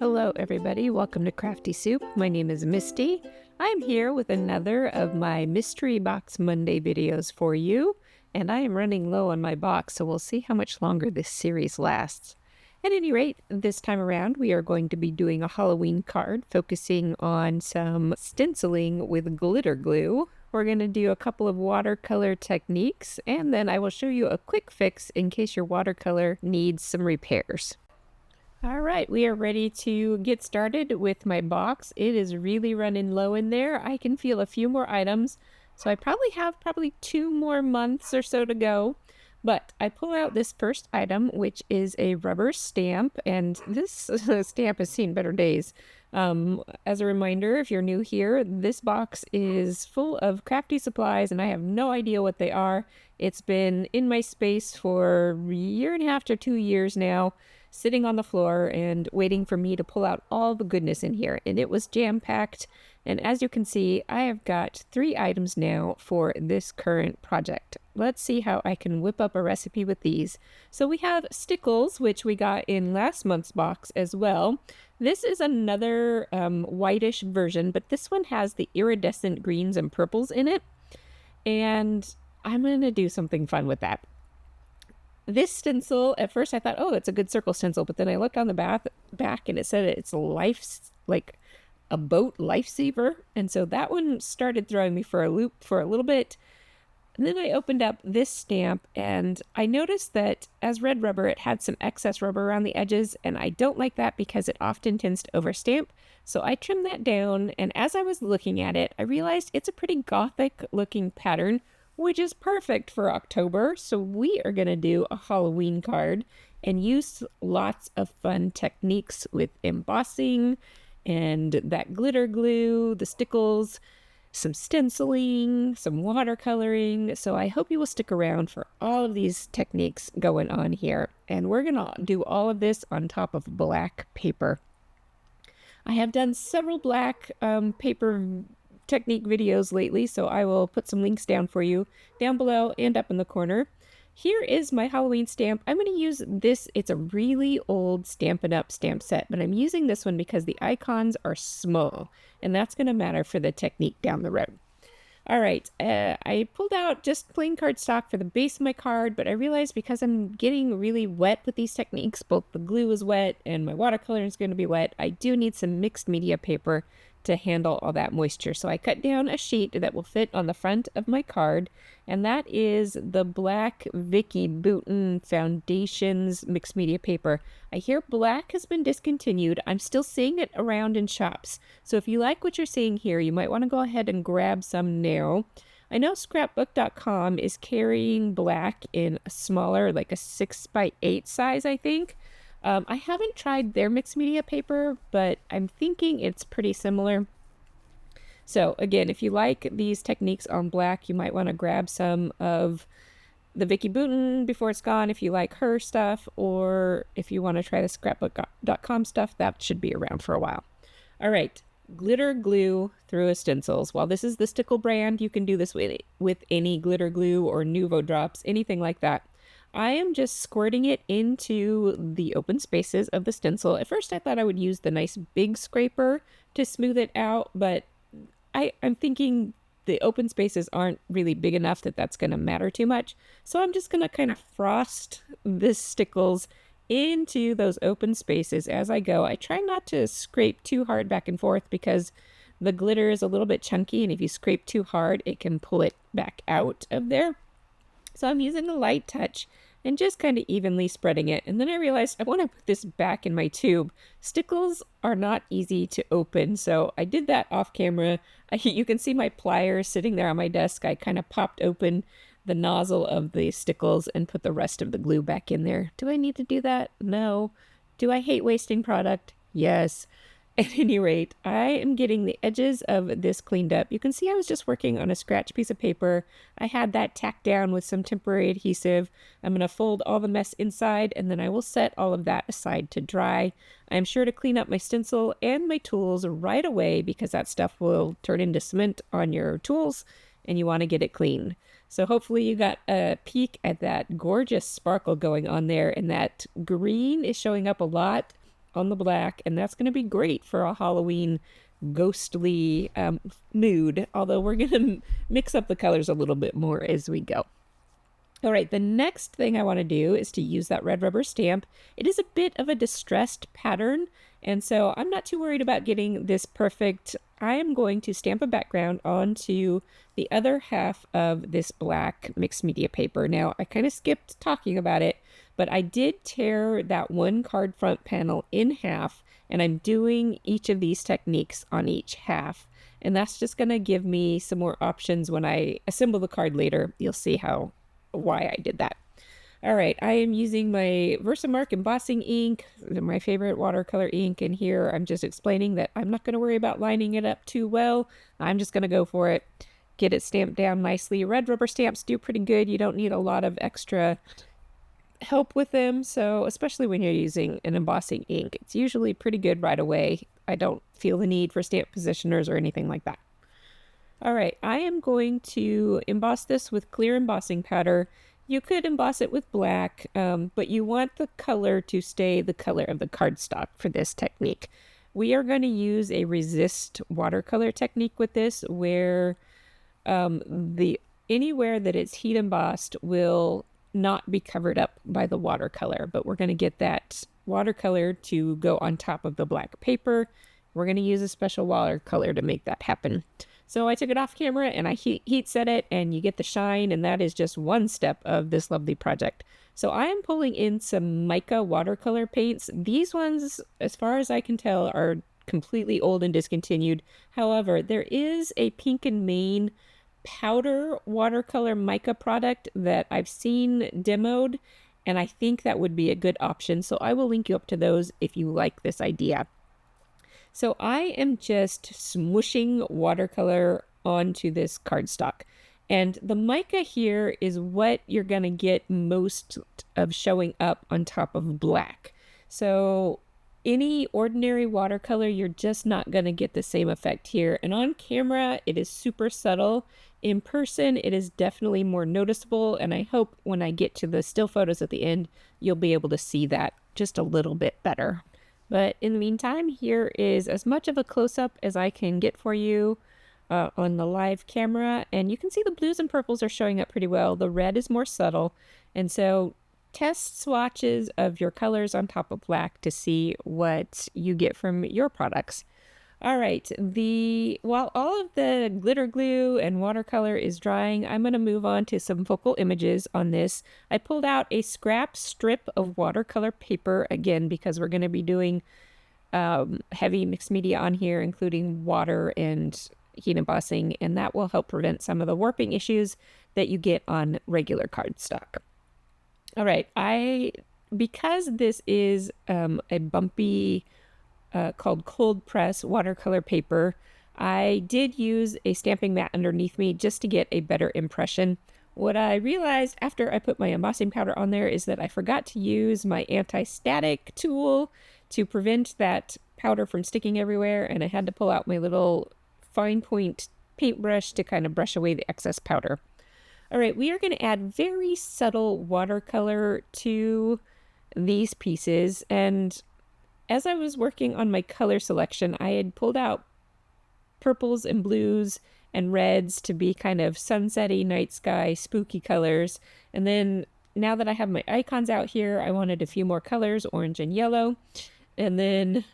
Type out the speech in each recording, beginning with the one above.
Hello everybody, welcome to Crafty Soup. My name is Misty. I'm here with another of my Mystery Box Monday videos for you, and I am running low on my box, so we'll see how much longer this series lasts. At any rate, this time around we are going to be doing a Halloween card focusing on some stenciling with glitter glue. We're going to do a couple of watercolor techniques, and then I will show you a quick fix in case your watercolor needs some repairs. All right, we are ready to get started with my box. It is really running low in there. I can feel a few more items, so I probably have 2 more months or so to go. But I pull out this first item, which is a rubber stamp, and this stamp has seen better days. As a reminder, if you're new here, this box is full of crafty supplies, and I have no idea what they are. It's been in my space for a year and a half to 2 years now, sitting on the floor and waiting for me to pull out all the goodness in here. And it was jam-packed. And as you can see, I have got 3 items now for this current project. Let's see how I can whip up a recipe with these. So we have stickles, which we got in last month's box as well. This is another whitish version, but this one has the iridescent greens and purples in it. And I'm going to do something fun with that. This stencil, at first I thought, oh, it's a good circle stencil, but then I looked on the back and it said it's like a boat lifesaver, and so that one started throwing me for a loop for a little bit. And then I opened up this stamp and I noticed that as red rubber, it had some excess rubber around the edges, and I don't like that because it often tends to overstamp. So I trimmed that down, and as I was looking at it, I realized it's a pretty gothic looking pattern, which is perfect for October. So we are going to do a Halloween card and use lots of fun techniques with embossing and that glitter glue, the stickles, some stenciling, some watercoloring. So I hope you will stick around for all of these techniques going on here. And we're going to do all of this on top of black paper. I have done several black paper technique videos lately, so I will put some links down for you down below and up in the corner. Here is my Halloween stamp. I'm going to use this. It's a really old Stampin' Up! Stamp set, but I'm using this one because the icons are small, and that's going to matter for the technique down the road. All right, I pulled out just plain cardstock for the base of my card, but I realized because I'm getting really wet with these techniques, both the glue is wet and my watercolor is going to be wet, I do need some mixed media paper to handle all that moisture. So I cut down a sheet that will fit on the front of my card, and that is the black Vicky Bouton Foundations mixed media paper. I hear black has been discontinued. I'm still seeing it around in shops. So if you like what you're seeing here, you might want to go ahead and grab some now. I know scrapbook.com is carrying black in a smaller, like a 6x8 size, I think. I haven't tried their mixed media paper, but I'm thinking it's pretty similar. So again, if you like these techniques on black, you might want to grab some of the Vicky Bouton before it's gone if you like her stuff, or if you want to try the scrapbook.com stuff, that should be around for a while. All right, glitter glue through a stencils. While this is the Stickle brand, you can do this with any glitter glue or Nuvo drops, anything like that. I am just squirting it into the open spaces of the stencil. At first I thought I would use the nice big scraper to smooth it out, but I'm thinking the open spaces aren't really big enough that that's going to matter too much. So I'm just going to kind of frost this stickles into those open spaces as I go. I try not to scrape too hard back and forth because the glitter is a little bit chunky, and if you scrape too hard, it can pull it back out of there. So I'm using a light touch and just kind of evenly spreading it. And then I realized I want to put this back in my tube. Stickles are not easy to open, so I did that off camera. You can see my pliers sitting there on my desk. I kind of popped open the nozzle of the stickles and put the rest of the glue back in there. Do I need to do that? No. Do I hate wasting product? Yes. At any rate, I am getting the edges of this cleaned up. You can see I was just working on a scratch piece of paper. I had that tacked down with some temporary adhesive. I'm going to fold all the mess inside, and then I will set all of that aside to dry. I'm sure to clean up my stencil and my tools right away because that stuff will turn into cement on your tools, and you want to get it clean. So hopefully you got a peek at that gorgeous sparkle going on there, and that green is showing up a lot on the black, and that's going to be great for a Halloween ghostly mood, although we're going to mix up the colors a little bit more as we go. All right, the next thing I want to do is to use that red rubber stamp. It is a bit of a distressed pattern, and so I'm not too worried about getting this perfect. I am going to stamp a background onto the other half of this black mixed media paper. Now, I kind of skipped talking about it, but I did tear that one card front panel in half, and I'm doing each of these techniques on each half. And that's just going to give me some more options when I assemble the card later. You'll see why I did that. All right, I am using my Versamark embossing ink, my favorite watercolor ink, and here I'm just explaining that I'm not going to worry about lining it up too well. I'm just going to go for it, get it stamped down nicely. Red rubber stamps do pretty good. You don't need a lot of extra help with them, so especially when you're using an embossing ink, it's usually pretty good right away. I don't feel the need for stamp positioners or anything like that. All right, I am going to emboss this with clear embossing powder. You could emboss it with black, but you want the color to stay the color of the cardstock for this technique. We are going to use a resist watercolor technique with this, where anywhere that it's heat embossed will not be covered up by the watercolor, but we're going to get that watercolor to go on top of the black paper. We're going to use a special watercolor to make that happen. So I took it off camera and I heat set it, and you get the shine, and that is just one step of this lovely project. So I am pulling in some mica watercolor paints. These ones, as far as I can tell, are completely old and discontinued. However, there is a Pink and Main powder watercolor mica product that I've seen demoed, and I think that would be a good option. So I will link you up to those if you like this idea. So I am just smooshing watercolor onto this cardstock. And the mica here is what you're going to get most of showing up on top of black. So any ordinary watercolor, you're just not going to get the same effect here. And on camera, it is super subtle. In person, it is definitely more noticeable. And I hope when I get to the still photos at the end, you'll be able to see that just a little bit better. But in the meantime, here is as much of a close-up as I can get for you on the live camera. And you can see the blues and purples are showing up pretty well. The red is more subtle. And so test swatches of your colors on top of black to see what you get from your products. All right, while all of the glitter glue and watercolor is drying, I'm going to move on to some focal images on this. I pulled out a scrap strip of watercolor paper, again, because we're going to be doing heavy mixed media on here, including water and heat embossing, and that will help prevent some of the warping issues that you get on regular cardstock. All right, because this is a bumpy called cold press watercolor paper, I did use a stamping mat underneath me just to get a better impression. What I realized after I put my embossing powder on there is that I forgot to use my anti-static tool to prevent that powder from sticking everywhere, and I had to pull out my little fine point paintbrush to kind of brush away the excess powder. All right, we are going to add very subtle watercolor to these pieces, and as I was working on my color selection, I had pulled out purples and blues and reds to be kind of sunsetty, night sky, spooky colors. And then now that I have my icons out here, I wanted a few more colors, orange and yellow. And then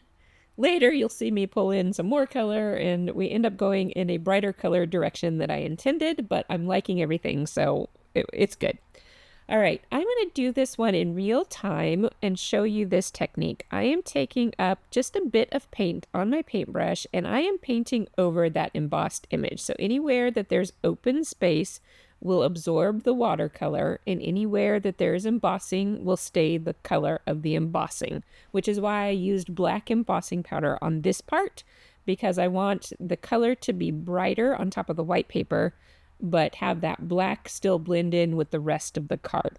later you'll see me pull in some more color, and we end up going in a brighter color direction than I intended, but I'm liking everything, so it's good. All right, I'm going to do this one in real time and show you this technique. I am taking up just a bit of paint on my paintbrush, and I am painting over that embossed image. So anywhere that there's open space will absorb the watercolor, and anywhere that there's embossing will stay the color of the embossing, which is why I used black embossing powder on this part, because I want the color to be brighter on top of the white paper, but have that black still blend in with the rest of the card.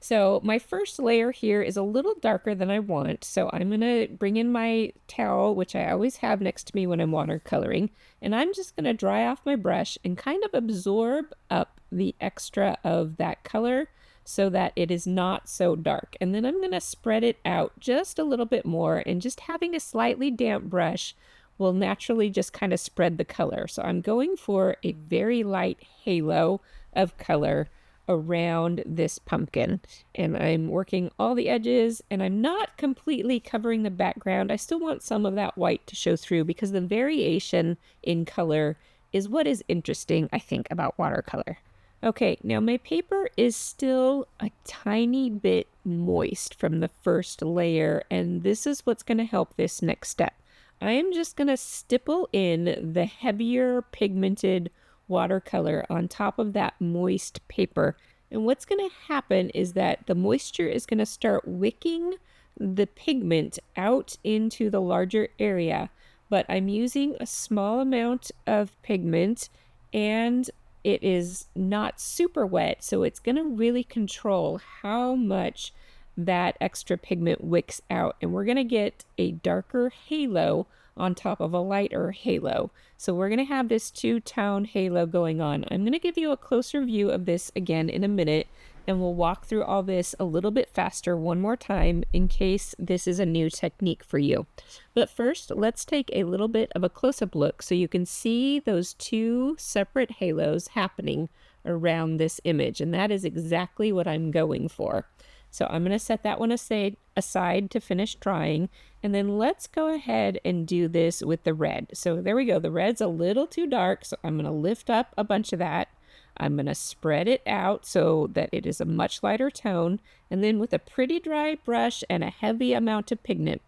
So my first layer here is a little darker than I want, so I'm going to bring in my towel, which I always have next to me when I'm watercoloring, and I'm just going to dry off my brush and kind of absorb up the extra of that color so that it is not so dark. And then I'm going to spread it out just a little bit more, and just having a slightly damp brush will naturally just kind of spread the color. So I'm going for a very light halo of color around this pumpkin, and I'm working all the edges, and I'm not completely covering the background. I still want some of that white to show through, because the variation in color is what is interesting, I think, about watercolor. Okay, now my paper is still a tiny bit moist from the first layer, and this is what's going to help this next step. I am just going to stipple in the heavier pigmented watercolor on top of that moist paper. And what's going to happen is that the moisture is going to start wicking the pigment out into the larger area. But I'm using a small amount of pigment, and it is not super wet, so it's going to really control how much that extra pigment wicks out, and we're going to get a darker halo on top of a lighter halo. So we're going to have this two-tone halo going on. I'm going to give you a closer view of this again in a minute, and we'll walk through all this a little bit faster one more time in case this is a new technique for you. But first, let's take a little bit of a close-up look so you can see those two separate halos happening around this image, and that is exactly what I'm going for. So I'm going to set that one aside to finish drying, and then let's go ahead and do this with the red. So there we go. The red's a little too dark, so I'm going to lift up a bunch of that. I'm going to spread it out so that it is a much lighter tone, and then with a pretty dry brush and a heavy amount of pigment,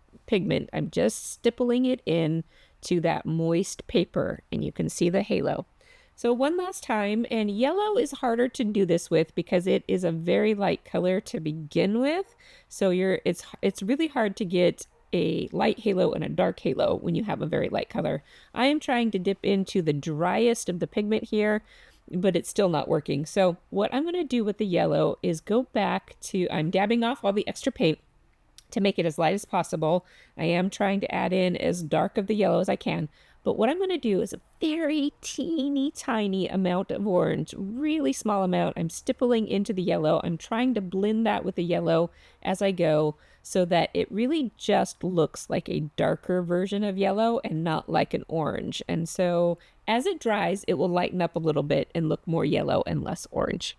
I'm just stippling it in to that moist paper, and you can see the halo. So one last time, and yellow is harder to do this with because it is a very light color to begin with. So it's really hard to get a light halo and a dark halo when you have a very light color. I am trying to dip into the driest of the pigment here, but it's still not working. So what I'm going to do with the yellow is go back to, I'm dabbing off all the extra paint to make it as light as possible. I am trying to add in as dark of the yellow as I can. But what I'm going to do is a very teeny tiny amount of orange, really small amount. I'm stippling into the yellow. I'm trying to blend that with the yellow as I go so that it really just looks like a darker version of yellow and not like an orange. And so as it dries, it will lighten up a little bit and look more yellow and less orange.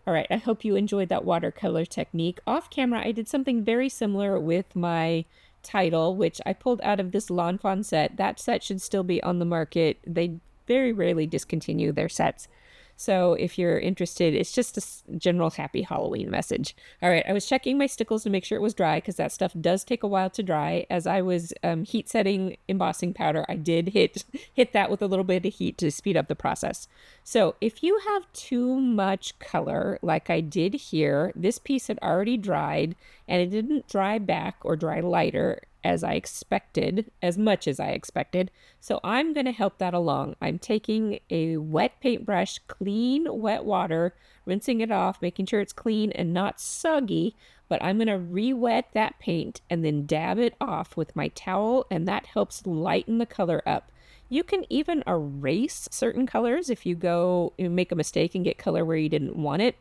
All right, I hope you enjoyed that watercolor technique. Off camera, I did something very similar with my title, which I pulled out of this Lawn Fawn set. That set should still be on the market. They very rarely discontinue their sets. So if you're interested, it's just a general happy Halloween message. All right, I was checking my stickles to make sure it was dry because that stuff does take a while to dry. As I was heat setting embossing powder, I did hit that with a little bit of heat to speed up the process. So if you have too much color, like I did here, this piece had already dried and it didn't dry back or dry lighter as I expected, as much as I expected. So I'm going to help that along. I'm taking a wet paintbrush, clean wet water, rinsing it off, making sure it's clean and not soggy, but I'm going to re-wet that paint and then dab it off with my towel, and that helps lighten the color up. You can even erase certain colors if you make a mistake and get color where you didn't want it.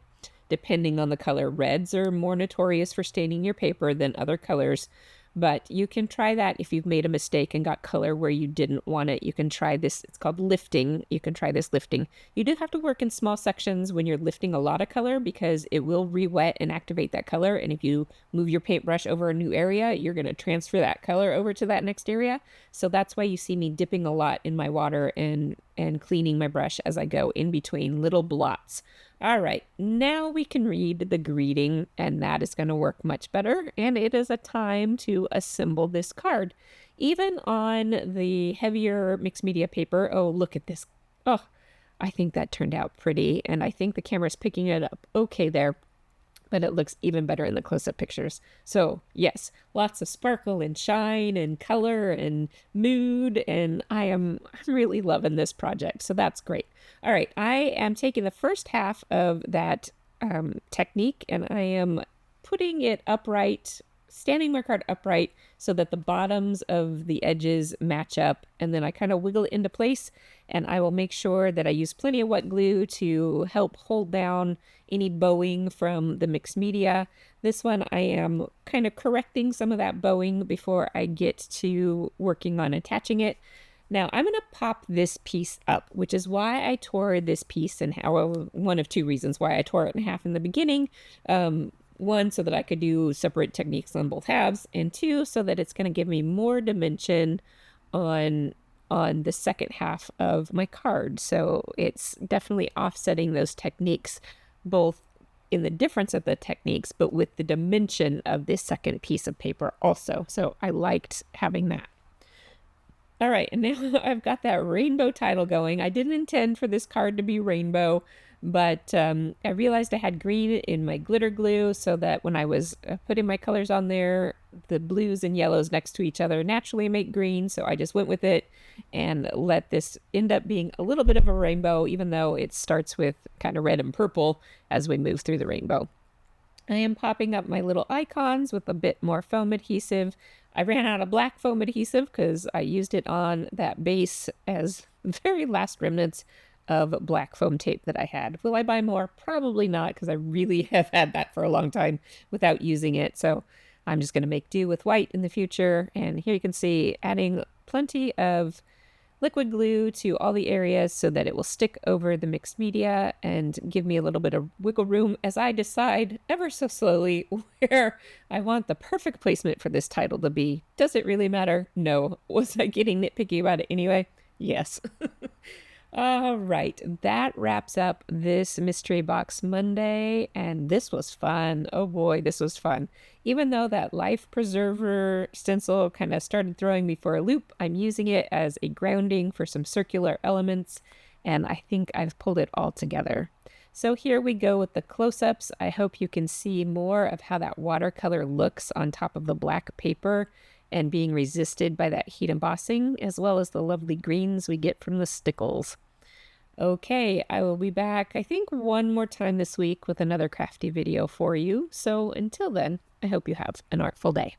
Depending on the color, reds are more notorious for staining your paper than other colors. But you can try that if you've made a mistake and got color where you didn't want it. You can try this. It's called lifting. You can try this lifting. You do have to work in small sections when you're lifting a lot of color because it will re-wet and activate that color. And if you move your paintbrush over a new area, you're going to transfer that color over to that next area. So that's why you see me dipping a lot in my water and cleaning my brush as I go in between little blots. All right, now we can read the greeting, and that is going to work much better. And it is a time to assemble this card. Even on the heavier mixed media paper, oh, look at this. Oh, I think that turned out pretty, and I think the camera's picking it up okay there, but it looks even better in the close-up pictures. So yes, lots of sparkle and shine and color and mood, and I'm really loving this project, so that's great. All right, I am taking the first half of that technique, and I am putting it upright standing my card upright so that the bottoms of the edges match up, and then I kind of wiggle it into place, and I will make sure that I use plenty of wet glue to help hold down any bowing from the mixed media. This one I am kind of correcting some of that bowing before I get to working on attaching it. Now I'm going to pop this piece up, which is why I tore this piece in half. Well, one of two reasons why I tore it in half in the beginning. One, so that I could do separate techniques on both halves, and two, so that it's going to give me more dimension on the second half of my card. So it's definitely offsetting those techniques, both in the difference of the techniques, but with the dimension of this second piece of paper also. So I liked having that. All right, and now I've got that rainbow title going. I didn't intend for this card to be rainbow, but I realized I had green in my glitter glue, so that when I was putting my colors on there, the blues and yellows next to each other naturally make green, so I just went with it and let this end up being a little bit of a rainbow, even though it starts with kind of red and purple as we move through the rainbow. I am popping up my little icons with a bit more foam adhesive. I ran out of black foam adhesive because I used it on that base as very last remnants of black foam tape that I had. Will I buy more? Probably not, because I really have had that for a long time without using it. So I'm just going to make do with white in the future. And here you can see adding plenty of liquid glue to all the areas so that it will stick over the mixed media and give me a little bit of wiggle room as I decide ever so slowly where I want the perfect placement for this title to be. Does it really matter? No. Was I getting nitpicky about it anyway? Yes. All right, that wraps up this Mystery Box Monday, and this was fun. Oh boy, this was fun. Even though that life preserver stencil kind of started throwing me for a loop, I'm using it as a grounding for some circular elements, and I think I've pulled it all together. So here we go with the close-ups. I hope you can see more of how that watercolor looks on top of the black paper and being resisted by that heat embossing, as well as the lovely greens we get from the stickles. Okay, I will be back, I think, one more time this week with another crafty video for you. So until then, I hope you have an artful day.